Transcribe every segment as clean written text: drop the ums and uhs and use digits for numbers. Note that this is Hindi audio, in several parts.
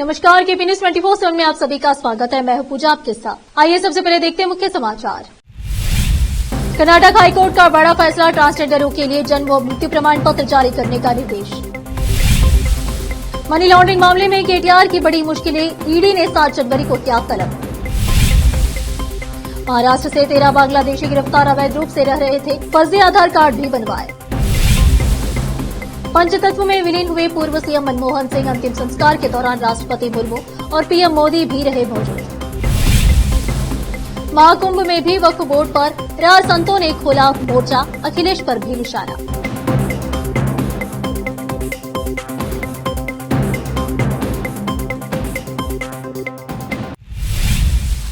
नमस्कार, केपी न्यूज 24/7 में आप सभी का स्वागत है। मैं हूं पूजा आपके साथ। आइए सबसे पहले देखते हैं मुख्य समाचार। कर्नाटक हाईकोर्ट का बड़ा फैसला, ट्रांसजेंडरों के लिए जन्म व मृत्यु प्रमाण पत्र जारी करने का निर्देश। मनी लॉन्ड्रिंग मामले में केटीआर की बड़ी मुश्किलें, ईडी ने 7 जनवरी को किया तलब। महाराष्ट्र से 13 बांग्लादेशी गिरफ्तार, अवैध रूप से रह रहे थे, फर्जी आधार कार्ड भी बनवाए। पंचतत्व में विलीन हुए पूर्व सीएम मनमोहन सिंह, अंतिम संस्कार के दौरान राष्ट्रपति मुर्मू और पीएम मोदी भी रहे मौजूद। महाकुंभ में भी वक्फ बोर्ड पर रार संतों ने खोला मोर्चा, अखिलेश पर भी निशाना।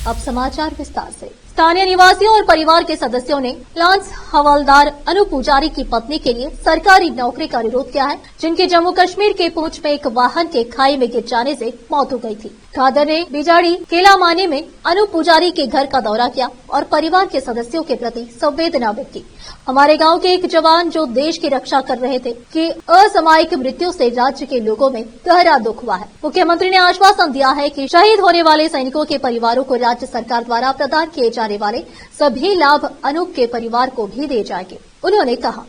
अब समाचार विस्तार से। स्थानीय निवासियों और परिवार के सदस्यों ने लांस हवलदार अनु पुजारी की पत्नी के लिए सरकारी नौकरी का विरोध किया है, जिनके जम्मू कश्मीर के पूंछ में एक वाहन के खाई में गिर जाने से मौत हो गई थी। खादर ने बिजाड़ी केलामानी में अनु पुजारी के घर का दौरा किया और परिवार के सदस्यों के प्रति संवेदना व्यक्त की। हमारे गांव के एक जवान जो देश की रक्षा कर रहे थे कि असामयिक मृत्यु से राज्य के लोगों में गहरा दुख हुआ है। मुख्यमंत्री ने आश्वासन दिया है कि शहीद होने वाले सैनिकों के परिवारों को राज्य सरकार द्वारा प्रदान किए जाने वाले सभी लाभ अनूप के परिवार को भी दिए जाएंगे। उन्होंने कहा,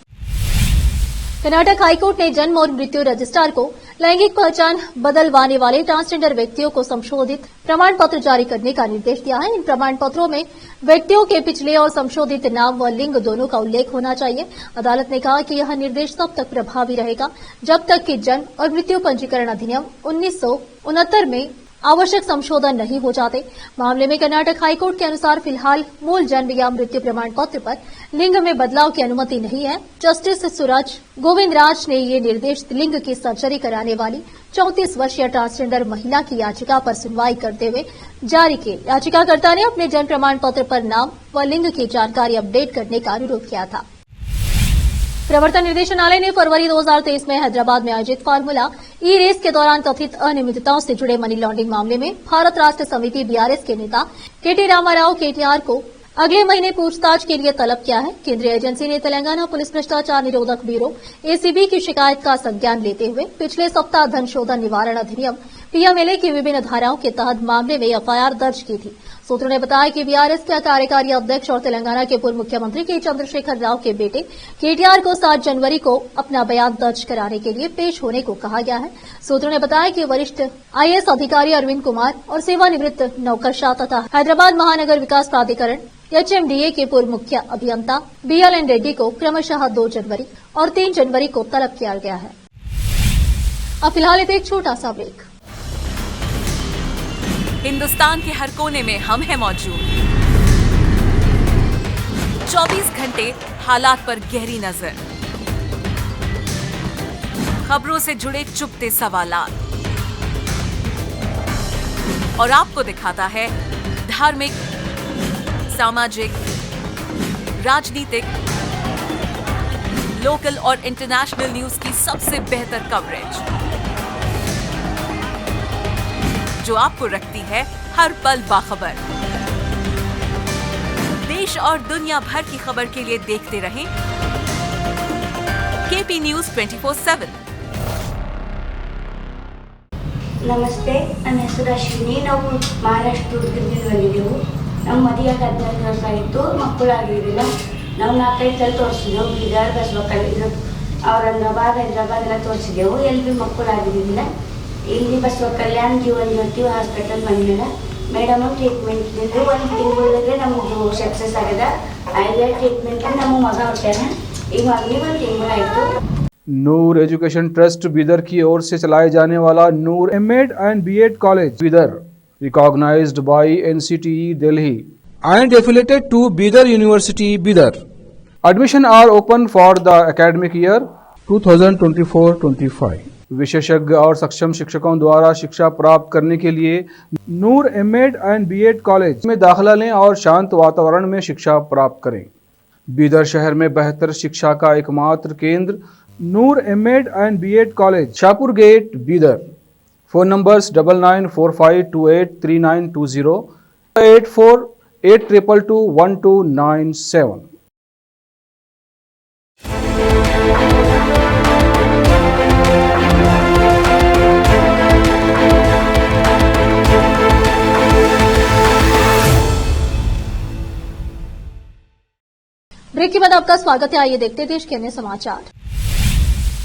कर्नाटक हाईकोर्ट ने जन्म और मृत्यु रजिस्ट्रार को लैंगिक पहचान बदलवाने वाले ट्रांसजेंडर व्यक्तियों को संशोधित प्रमाण पत्र जारी करने का निर्देश दिया है। इन प्रमाण पत्रों में व्यक्तियों के पिछले और संशोधित नाम व लिंग दोनों का उल्लेख होना चाहिए। अदालत ने कहा कि यह निर्देश तब तक प्रभावी रहेगा जब तक कि जन्म और मृत्यु पंजीकरण अधिनियम 1969 में आवश्यक संशोधन नहीं हो जाते। मामले में कर्नाटक हाईकोर्ट के अनुसार फिलहाल मूल जन्म या मृत्यु प्रमाण पत्र पर लिंग में बदलाव की अनुमति नहीं है। जस्टिस सूरज गोविंदराज ने ये निर्देश लिंग की सर्जरी कराने वाली 34 वर्षीय ट्रांसजेंडर महिला की याचिका पर सुनवाई करते हुए जारी किए। याचिकाकर्ता ने अपने जन्म प्रमाण पत्र पर नाम व लिंग की जानकारी अपडेट करने का अनुरोध किया था। प्रवर्तन निदेशालय ने फरवरी 2023 में हैदराबाद में आयोजित फार्मूला ई रेस के दौरान कथित अनियमितताओं से जुड़े मनी लॉन्ड्रिंग मामले में भारत राष्ट्र समिति बीआरएस के नेता केटी रामाराव केटीआर को अगले महीने पूछताछ के लिए तलब किया है। केंद्रीय एजेंसी ने तेलंगाना पुलिस भ्रष्टाचार निरोधक ब्यूरो एसीबी की शिकायत का संज्ञान लेते हुए पिछले सप्ताह धन शोधन निवारण अधिनियम पीएमएलए की विभिन्न धाराओं के तहत मामले में एफआईआर दर्ज की थी। सूत्रों ने बताया कि बीआरएस के कार्यकारी अध्यक्ष और तेलंगाना के पूर्व मुख्यमंत्री के चंद्रशेखर राव के बेटे केटीआर को 7 जनवरी को अपना बयान दर्ज कराने के लिए पेश होने को कहा गया है। सूत्रों ने बताया कि वरिष्ठ आईएएस अधिकारी अरविंद कुमार और सेवानिवृत्त नौकरशाह तथा हैदराबाद महानगर विकास प्राधिकरण एचएमडीए के पूर्व मुख्य अभियंता बीएलएन रेड्डी को क्रमशः 2 जनवरी और 3 जनवरी को तलब किया गया है। अब फिलहाल एक छोटा सा ब्रेक। हिंदुस्तान के हर कोने में हम हैं मौजूद। 24 घंटे हालात पर गहरी नजर, खबरों से जुड़े चुपते सवालात और आपको दिखाता है धार्मिक, सामाजिक, राजनीतिक, लोकल और इंटरनेशनल न्यूज की सबसे बेहतर कवरेज, जो आपको रखती है हर पल बाखबर। देश और दुनिया भर की खबर के लिए देखते रहें केपी न्यूज 24/7। ನಮಸ್ತೆ, ನನ್ನ ಹೆಸರು ಅಶ್ವಿನಿ. ನಾವು ಮಹಾರಾಷ್ಟ್ರ ಉಡುಪಿಯಿಂದ ಬಂದಿದ್ದೆವು. ನಮ್ಮ ಮದುವೆಗೆ 14 ವರ್ಷ ಆಯಿತು, ಮಕ್ಕಳಾಗಿರಲಿಲ್ಲ. ನಾವು 4-5 ಸಲ ತೋರಿಸಿದೆವು, ಬೀದರ್, ಬಸವಕಲ್ಯಾಣ, ಔರಂಗಾಬಾದ್, ಹೈದರಾಬಾದ್ ಎಲ್ಲ ತೋರಿಸಿದೆವು. ಎಲ್ಲಿ ಭೀ ಮಕ್ಕಳಾಗಿರಲಿಲ್ಲ. ಇಲ್ಲಿ ಬಸವಕಲ್ಯಾಣ ಜೀವನ್ ಜ್ಯೋತಿ ಹಾಸ್ಪಿಟಲ್ ಬಂದಿಲ್ಲ. ಮೇಡಮ್ ಟ್ರೀಟ್ಮೆಂಟ್ ಇದ್ದಿದ್ದು 1 ತಿಂಗಳಿಗೆ ನಮಗೆ ಸಕ್ಸಸ್ ಆಗಿದೆ. ಆಯ್ದ ಟ್ರೀಟ್ಮೆಂಟ್ ನಮ್ಮ ಮಗ ಹುಟ್ಟ್ಯಾನ. ಈಗ ಮಗನಿಗೆ 1 ತಿಂಗಳಾಯಿತು. नूर एजुकेशन ट्रस्ट बीदर की ओर से चलाए जाने वाला Noor MEd and BEd college Bidar, recognised by NCTE Delhi and affiliated to Bidar University, Bidar. Admission are open for the academic year 2024-25. विशेषज्ञ और सक्षम शिक्षकों द्वारा शिक्षा प्राप्त करने के लिए नूर एमएड एंड बीएड कॉलेज में दाखिला लें और शांत वातावरण में शिक्षा प्राप्त करें। बीदर शहर में बेहतर शिक्षा का एकमात्र केंद्र Noor MEd and BEd college, Shahpur gate, Bidar. Phone numbers 9945283920, 8482221297। Break के बाद आपका स्वागत है। आइए देखते हैं देश के अन्य समाचार।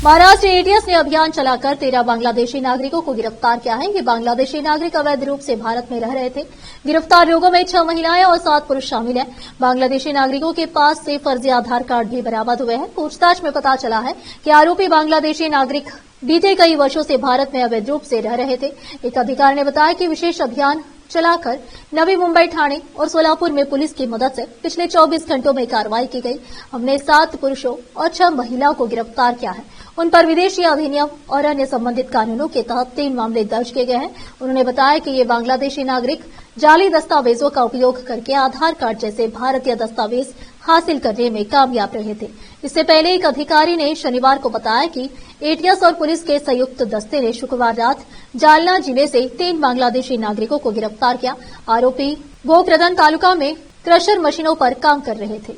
महाराष्ट्र एटीएस ने अभियान चलाकर 13 बांग्लादेशी नागरिकों को गिरफ्तार किया है। ये बांग्लादेशी नागरिक अवैध रूप से भारत में रह रहे थे। गिरफ्तार लोगों में 6 महिलाएं और 7 पुरुष शामिल हैं। बांग्लादेशी नागरिकों के पास से फर्जी आधार कार्ड भी बरामद हुए हैं। पूछताछ में पता चला है कि आरोपी बांग्लादेशी नागरिक बीते कई वर्षों से भारत में अवैध रूप से रह रहे थे। एक अधिकारी ने बताया कि विशेष अभियान चलाकर नवी मुंबई थाने और सोलापुर में पुलिस की मदद से पिछले 24 घंटों में कार्रवाई की गई। हमने 7 पुरुषों और 6 महिलाओं को गिरफ्तार किया है। उन पर विदेशी अधिनियम और अन्य संबंधित कानूनों के तहत 3 मामले दर्ज किए गए हैं। उन्होंने बताया कि ये बांग्लादेशी नागरिक जाली दस्तावेजों का उपयोग करके आधार कार्ड जैसे भारतीय दस्तावेज हासिल करने में कामयाब रहे थे। इससे पहले एक अधिकारी ने शनिवार को बताया कि एटीएस और पुलिस के संयुक्त दस्ते ने शुक्रवार रात जालना जिले से 3 बांग्लादेशी नागरिकों को गिरफ्तार किया। आरोपी गोकर्धन तालुका में क्रशर मशीनों पर काम कर रहे थे।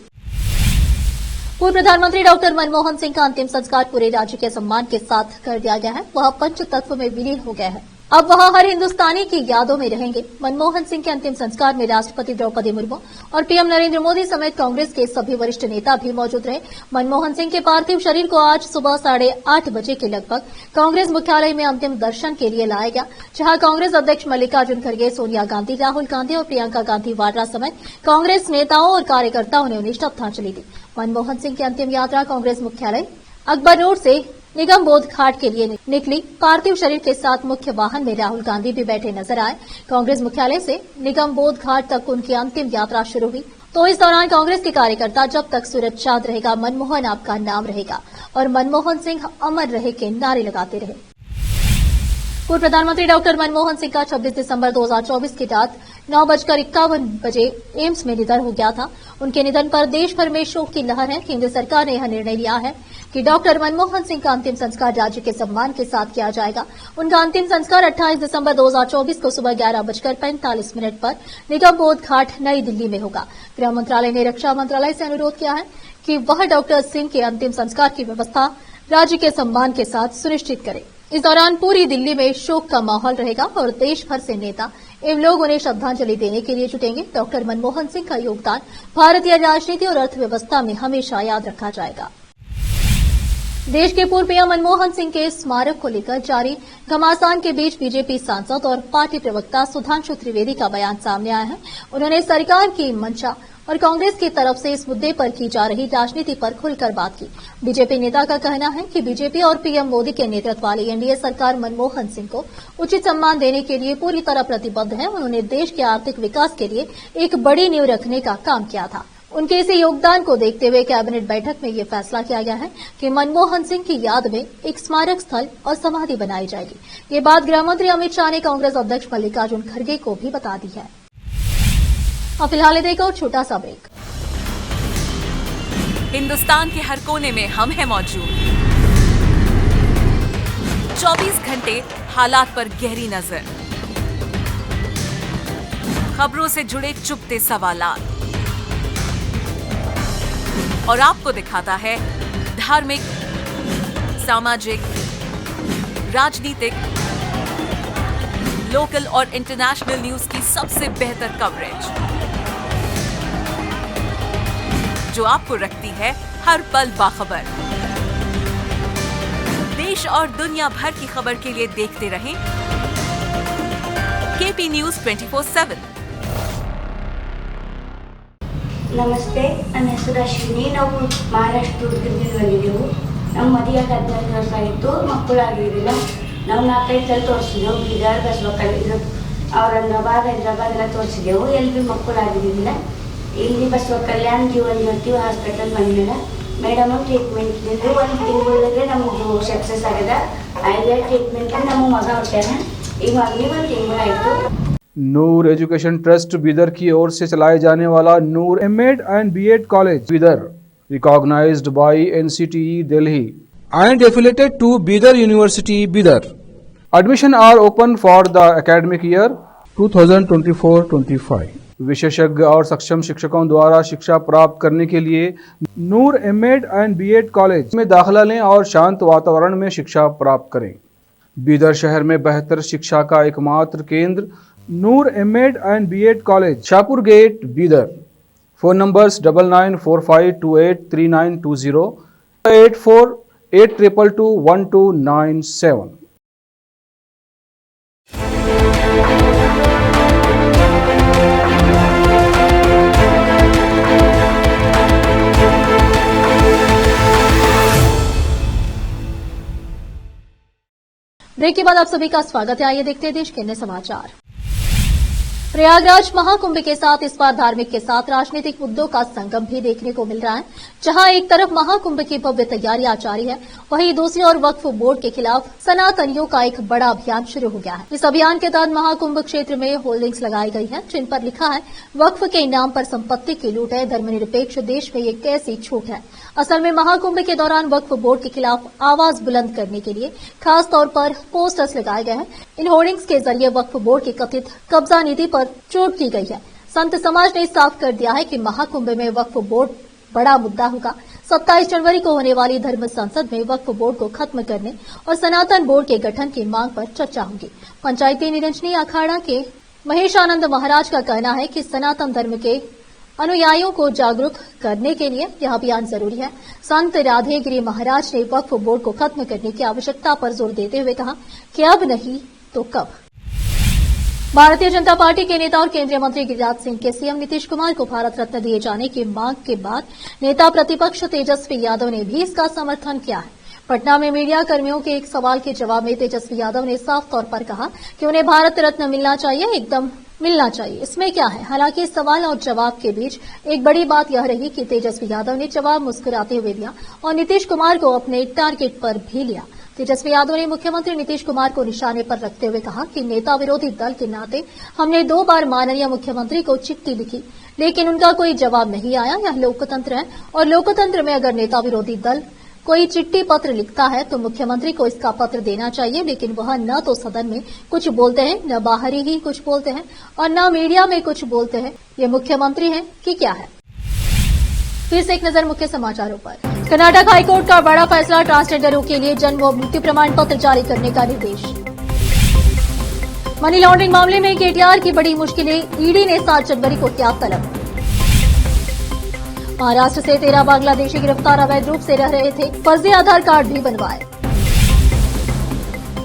पूर्व प्रधानमंत्री डॉक्टर मनमोहन सिंह का अंतिम संस्कार पूरे राज्य के सम्मान के साथ कर दिया गया है। वह पंच तत्व में विलीन हो गया है। अब वह हर हिंदुस्तानी की यादों में रहेंगे। मनमोहन सिंह के अंतिम संस्कार में राष्ट्रपति द्रौपदी मुर्मू और पीएम नरेंद्र मोदी समेत कांग्रेस के सभी वरिष्ठ नेता भी मौजूद रहे। मनमोहन सिंह के पार्थिव शरीर को आज सुबह 8:30 बजे के लगभग कांग्रेस मुख्यालय में अंतिम दर्शन के लिए लाया गया, जहां कांग्रेस अध्यक्ष मल्लिकार्जुन खड़गे, सोनिया गांधी, राहुल गांधी और प्रियंका गांधी वाड्रा समेत कांग्रेस नेताओं और कार्यकर्ताओं ने उन्हें श्रद्धांजलि दी। मनमोहन सिंह की अंतिम यात्रा कांग्रेस मुख्यालय अकबर रोड से निगम बोध घाट के लिए निकली। पार्थिव शरीर के साथ मुख्य वाहन में राहुल गांधी भी बैठे नजर आए। कांग्रेस मुख्यालय से निगम बोध घाट तक उनकी अंतिम यात्रा शुरू हुई। तो इस दौरान कांग्रेस के कार्यकर्ता जब तक सूरज चांद रहेगा, मनमोहन आपका नाम रहेगा और मनमोहन सिंह अमर रहे के नारे लगाते रहे। पूर्व प्रधानमंत्री डॉक्टर मनमोहन सिंह का 26 दिसंबर 2024 की रात 9:51 बजे एम्स में निधन हो गया था। उनके निधन पर देश भर में शोक की लहर है। केंद्र सरकार ने यह निर्णय लिया है कि डॉक्टर मनमोहन सिंह का अंतिम संस्कार राज्य के सम्मान के साथ किया जाएगा। उनका अंतिम संस्कार 28 दिसंबर 2024 को सुबह 11:45 पर निगम बोध घाट नई दिल्ली में होगा। गृह मंत्रालय ने रक्षा मंत्रालय से अनुरोध किया है कि वह डॉक्टर सिंह के अंतिम संस्कार की व्यवस्था राज्य के सम्मान के साथ सुनिश्चित करे। इस दौरान पूरी दिल्ली में शोक का माहौल रहेगा और देश भर से नेता एवं लोग उन्हें श्रद्धांजलि देने के लिए जुटेंगे। डॉक्टर मनमोहन सिंह का योगदान भारतीय राजनीति और अर्थव्यवस्था में हमेशा याद रखा जाएगा। देश के पूर्व पीएम मनमोहन सिंह के स्मारक को लेकर जारी घमासान के बीच बीजेपी सांसद और पार्टी प्रवक्ता सुधांशु त्रिवेदी का बयान सामने आया है। उन्होंने सरकार की मंशा और कांग्रेस की तरफ से इस मुद्दे पर की जा रही राजनीति पर खुलकर बात की। बीजेपी नेता का कहना है कि बीजेपी और पीएम मोदी के नेतृत्व वाली एनडीए सरकार मनमोहन सिंह को उचित सम्मान देने के लिए पूरी तरह प्रतिबद्ध है। उन्होंने देश के आर्थिक विकास के लिए एक बड़ी नींव रखने का काम किया था। उनके इसी योगदान को देखते हुए कैबिनेट बैठक में ये फैसला किया गया है कि मनमोहन सिंह की याद में एक स्मारक स्थल और समाधि बनाई जाएगी। ये बात गृह मंत्री अमित शाह ने कांग्रेस अध्यक्ष मल्लिकार्जुन खड़गे को भी बता दी है। अब फिलहाल एक और छोटा सा ब्रेक। हिंदुस्तान के हर कोने में हम हैं मौजूद। 24 घंटे हालात पर गहरी नजर, खबरों से जुड़े चुपते सवालात और आपको दिखाता है धार्मिक, सामाजिक, राजनीतिक, लोकल और इंटरनेशनल न्यूज की सबसे बेहतर कवरेज जो आपको रखती है हर पल बाखबर। देश और दुनिया भर की खबर के लिए देखते रहें केपी न्यूज 24/7। ನಮಸ್ತೆ, ನನ್ನ ಹೆಸರು ಅಶ್ವಿನಿ. ನಾವು ಮಹಾರಾಷ್ಟ್ರದಿಂದ ಬಂದಿದ್ದೆವು. ನಮ್ಮ ಮದುವೆಗೆ 14 ವರ್ಷ ಆಯಿತು, ಮಕ್ಕಳಾಗಿರಲಿಲ್ಲ. ನಾವು 4-5 ಸಲ ತೋರಿಸಿದೆವು. ಬೀದರ್, ಬಸವಕಲ್ಯಾಣ, ಔರಂಗಾಬಾದ್, ಹೈದರಾಬಾದ್ ಎಲ್ಲ ತೋರಿಸಿದೆವು. ಎಲ್ಲಿ ಭೀ ಮಕ್ಕಳಾಗಿರಲಿಲ್ಲ. ಇಲ್ಲಿ ಬಸವಕಲ್ಯಾಣ ಜೀವನ್ ಜ್ಯೋತಿ ಹಾಸ್ಪಿಟಲ್ ಬಂದಿಲ್ಲ. ಮೇಡಮ್ ಟ್ರೀಟ್ಮೆಂಟ್ನಿಂದ 1 ತಿಂಗಳೊಳಗೆ ನಮಗೆ ಸಕ್ಸಸ್ ಆಗಿದೆ. ಆಯ್ಲೆ ಟ್ರೀಟ್ಮೆಂಟ್ ನಮ್ಮ ಮಗ ಹುಟ್ಟ್ಯಾನ. ಈಗ ಮಗನಿಗೆ 1 ತಿಂಗಳಾಯಿತು. नूर एजुकेशन ट्रस्ट बीदर की ओर से चलाए जाने वाला Noor MEd and BEd college Bidar recognised by NCTE Delhi and affiliated to Bidar University, Bidar. Admission are open for the academic year 2024-25. विशेषज्ञ और सक्षम शिक्षकों द्वारा शिक्षा प्राप्त करने के लिए नूर एमएड एंड बीएड कॉलेज में दाखिला लें और शांत वातावरण में शिक्षा प्राप्त करें। बीदर शहर में बेहतर शिक्षा का एकमात्र केंद्र Noor MEd and BEd college, Shahpur gate, Bidar. Phone numbers 9945283920, 8482221297। Break के बाद आप सभी का स्वागत है। आइए देखते हैं देश के अन्य समाचार। प्रयागराज महाकुंभ के साथ इस बार धार्मिक के साथ राजनीतिक मुद्दों का संगम भी देखने को मिल रहा है। जहां एक तरफ महाकुंभ की भव्य तैयारियां जारी है, वहीं दूसरी ओर वक्फ बोर्ड के खिलाफ सनातनियों का एक बड़ा अभियान शुरू हो गया है। इस अभियान के तहत महाकुंभ क्षेत्र में होल्डिंग्स लगाई गई हैं, जिन पर लिखा है वक्फ के इनाम पर संपत्ति की लूट है, धर्मनिरपेक्ष देश में ये कैसी छूट है। असल में महाकुंभ के दौरान वक्फ बोर्ड के खिलाफ आवाज बुलंद करने के लिए खास तौर पर पोस्टर्स लगाए गए हैं। इन होर्डिंग्स के जरिए वक्फ बोर्ड की कथित कब्जा नीति पर चोट की गई है। संत समाज ने साफ कर दिया है कि महाकुंभ में वक्फ बोर्ड बड़ा मुद्दा होगा। 27 जनवरी को होने वाली धर्म संसद में वक्फ बोर्ड को खत्म करने और सनातन बोर्ड के गठन की मांग पर चर्चा होगी। पंचायती निरंजनी अखाड़ा के महेश आनंद महाराज का कहना है कि सनातन धर्म के अनुयायियों को जागरूक करने के लिए यह अभियान जरूरी है। संत राधेगिरी महाराज ने वक्फ बोर्ड को खत्म करने की आवश्यकता पर जोर देते हुए कहा कि अब नहीं तो कब। भारतीय जनता पार्टी के नेता और केंद्रीय मंत्री गिरिराज सिंह के सीएम नीतीश कुमार को भारत रत्न दिए जाने की मांग के बाद नेता प्रतिपक्ष तेजस्वी यादव ने भी इसका समर्थन किया है। पटना में मीडिया कर्मियों के एक सवाल के जवाब में तेजस्वी यादव ने साफ तौर पर कहा कि उन्हें भारत रत्न मिलना चाहिए, एकदम मिलना चाहिए, इसमें क्या है। हालांकि इस सवाल और जवाब के बीच एक बड़ी बात यह रही कि तेजस्वी यादव ने जवाब मुस्कुराते हुए दिया और नीतीश कुमार को अपने टारगेट पर भी लिया। तेजस्वी यादव ने मुख्यमंत्री नीतीश कुमार को निशाने पर रखते हुए कहा कि नेता विरोधी दल के नाते हमने 2 बार माननीय मुख्यमंत्री को चिट्ठी लिखी, लेकिन उनका कोई जवाब नहीं आया। यह लोकतंत्र है और लोकतंत्र में अगर नेता विरोधी दल कोई चिट्ठी पत्र लिखता है तो मुख्यमंत्री को इसका पत्र देना चाहिए, लेकिन वह न तो सदन में कुछ बोलते हैं, न बाहर ही कुछ बोलते हैं और न मीडिया में कुछ बोलते हैं। ये मुख्यमंत्री हैं कि क्या है। फिर से एक नजर मुख्य समाचारों पर। कर्नाटक हाईकोर्ट का बड़ा फैसला, ट्रांसजेंडरों के लिए जन्म व मृत्यु प्रमाण पत्र जारी करने का निर्देश। मनी लॉन्ड्रिंग मामले में केटीआर की बड़ी मुश्किलें, ईडी ने 7 जनवरी को किया तलब। महाराष्ट्र से 13 बांग्लादेशी गिरफ्तार, अवैध रूप से रह रहे थे, फर्जी आधार कार्ड भी बनवाए।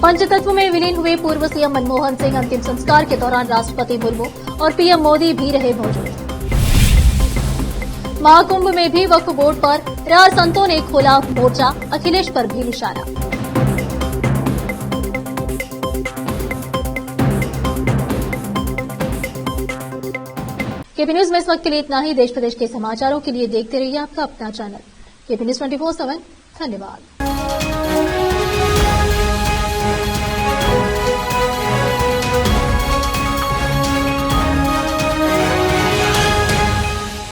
पंचतत्व में विलीन हुए पूर्व सीएम मनमोहन सिंह, अंतिम संस्कार के दौरान राष्ट्रपति मुर्मू और पीएम मोदी भी रहे मौजूद। महाकुंभ में भी वक्फ बोर्ड पर रार संतों ने खोला मोर्चा, अखिलेश पर भी निशाना। केपी न्यूज में इस वक्त के लिए इतना ही। देश प्रदेश के समाचारों के लिए देखते रहिए आपका अपना चैनल केपी न्यूज 24/7। धन्यवाद।